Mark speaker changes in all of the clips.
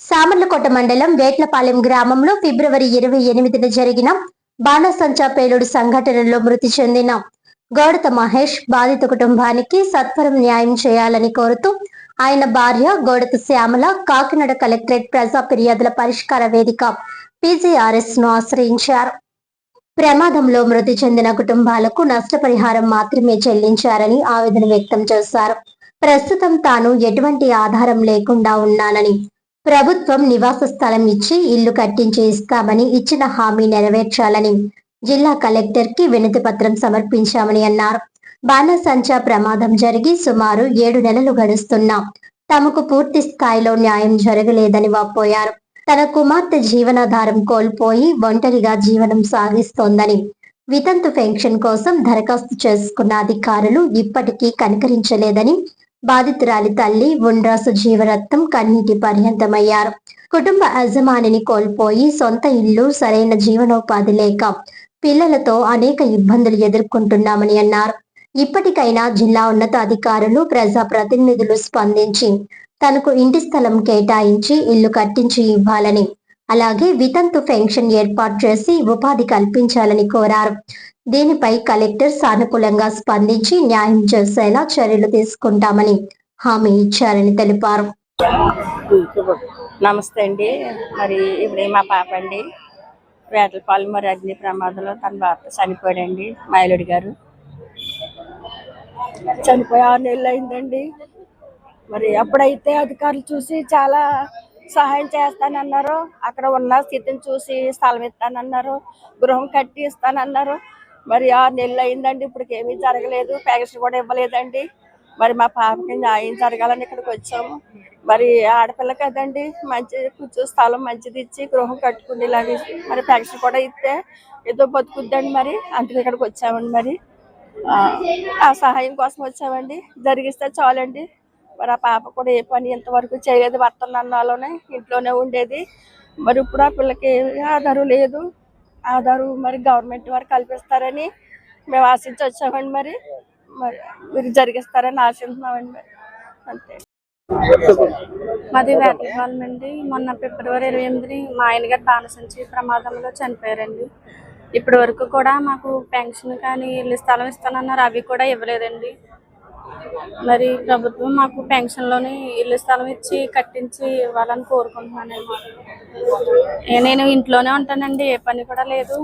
Speaker 1: సామర్లకోట మండలం వేట్లపాలెం గ్రామంలో ఫిబ్రవరి 28న జరిగిన బాణసంచా పేలుడు సంఘటనలో మృతి చెందిన గౌడత మహేష్ బాధిత కుటుంబానికి సత్వరం న్యాయం చేయాలని కోరుతూ ఆయన భార్య గౌడత శ్యామల కాకినాడ కలెక్టరేట్ ప్రజా ఫిర్యాదుల పరిష్కార వేదిక PGRS ను ఆశ్రయించారు. ప్రమాదంలో మృతి చెందిన కుటుంబాలకు నష్టపరిహారం మాత్రమే చెల్లించారని ఆవేదన వ్యక్తం చేశారు. ప్రస్తుతం తాను ఎటువంటి ఆధారం లేకుండా ఉన్నానని, ప్రభుత్వం నివాస స్థలం ఇచ్చి ఇల్లు కట్టించి ఇస్తామని ఇచ్చిన హామీ నెరవేర్చాలని జిల్లా కలెక్టర్ కి వినతి పత్రం సమర్పించామని అన్నారు. బాణసంచా ప్రమాదం జరిగి సుమారు 7 నెలలు గడుస్తున్నా తమకు పూర్తి స్థాయిలో న్యాయం జరగలేదని వాపోయారు. తన కుమార్తె జీవనాధారం కోల్పోయి ఒంటరిగా జీవనం సాగిస్తోందని, వితంతు పెన్షన్ కోసం దరఖాస్తు చేసుకున్న అధికారులు ఇప్పటికీ కనికరించలేదని బాధితురాలి తల్లి ఉండ్రాసు జీవరత్నం కన్నీటి పర్యంతమయ్యారు. కుటుంబ యజమానిని కోల్పోయి సొంత ఇల్లు, సరైన జీవనోపాధి లేక పిల్లలతో అనేక ఇబ్బందులు ఎదుర్కొంటున్నామని అన్నారు. ఇప్పటికైనా జిల్లా ఉన్నత అధికారులు, ప్రజా ప్రతినిధులు స్పందించి తనకు ఇంటి స్థలం కేటాయించి ఇల్లు కట్టించి ఇవ్వాలని, అలాగే వితంతు పెన్షన్ ఏర్పాటు చేసి ఉపాధి కల్పించాలని కోరారు. దీనిపై కలెక్టర్ సానుకూలంగా స్పందించి న్యాయం చేసేలా చర్యలు తీసుకుంటామని హామీ ఇచ్చారని తెలిపారు.
Speaker 2: నమస్తే అండి. మరి ఇప్పుడు మా పాప అండి వేటలపాలెం మరి అగ్ని ప్రమాదంలో తన భర్త చనిపోయాడండి. మైలుడి గారు చనిపోయి 6 నెలలు అయిందండి. మరి అప్పుడైతే అధికారులు చూసి చాలా సహాయం చేస్తానన్నారు. అక్కడ ఉన్న స్థితిని చూసి స్థలం ఇస్తానన్నారు, గృహం కట్టి ఇస్తానన్నారు. మరి 6 నెలలు అయిందండి, ఇప్పటికి ఏమీ జరగలేదు. పెన్షన్ కూడా ఇవ్వలేదండి. మరి మా పాపకి న్యాయం జరగాలని ఇక్కడికి వచ్చాము. మరి ఆడపిల్ల కదండి, మంచి కూర్చో స్థలం మంచిది ఇచ్చి గృహం కట్టుకునేలాగా మరి పెన్షన్ కూడా ఇస్తే ఏదో బతుకుద్దండి. మరి అందుకే ఇక్కడికి వచ్చామండి. మరి ఆ సహాయం కోసం వచ్చామండి. జరిగిస్తే చాలండి. మరి ఆ పాప కూడా ఏ పని ఇంతవరకు చేయలేదు. వర్తనాల్లోనే ఇంట్లోనే ఉండేది. మరి ఇప్పుడు ఆ పిల్లకి ఆధారం లేదు. ఆధారం మరి గవర్నమెంట్ వారు కల్పిస్తారని మేము ఆశించి వచ్చామండి. మరి మరి మీరు జరిగిస్తారని ఆశిస్తున్నామండి. మరి అంతే.
Speaker 3: మాది వేటలపాలెం అండి. మొన్న ఫిబ్రవరి 28ని మా ఆయన గారు బాణసంచి ప్రమాదంలో చనిపోయారండి. ఇప్పటి వరకు కూడా మాకు పెన్షన్ కానీ ఇల్లు స్థలం ఇస్తానన్నారు, అవి కూడా ఇవ్వలేదండి. మరి ప్రభుత్వం మాకు పెన్షన్లోని ఇల్లు స్థలం ఇచ్చి కట్టించి ఇవ్వాలని కోరుకుంటున్నానండి. నేను ఇంట్లోనే ఉంటానండి, ఏ పని కూడా లేదు.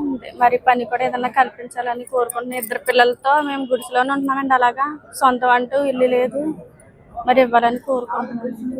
Speaker 3: మరి పని కూడా ఏదన్నా కల్పించాలని కోరుకుంటున్నాను. 2 పిల్లలతో మేము గుడిసెలోనే ఉంటున్నామండి. అలాగా సొంతం అంటూ ఇల్లు లేదు, మరి ఇవ్వాలని కోరుకుంటున్నాను.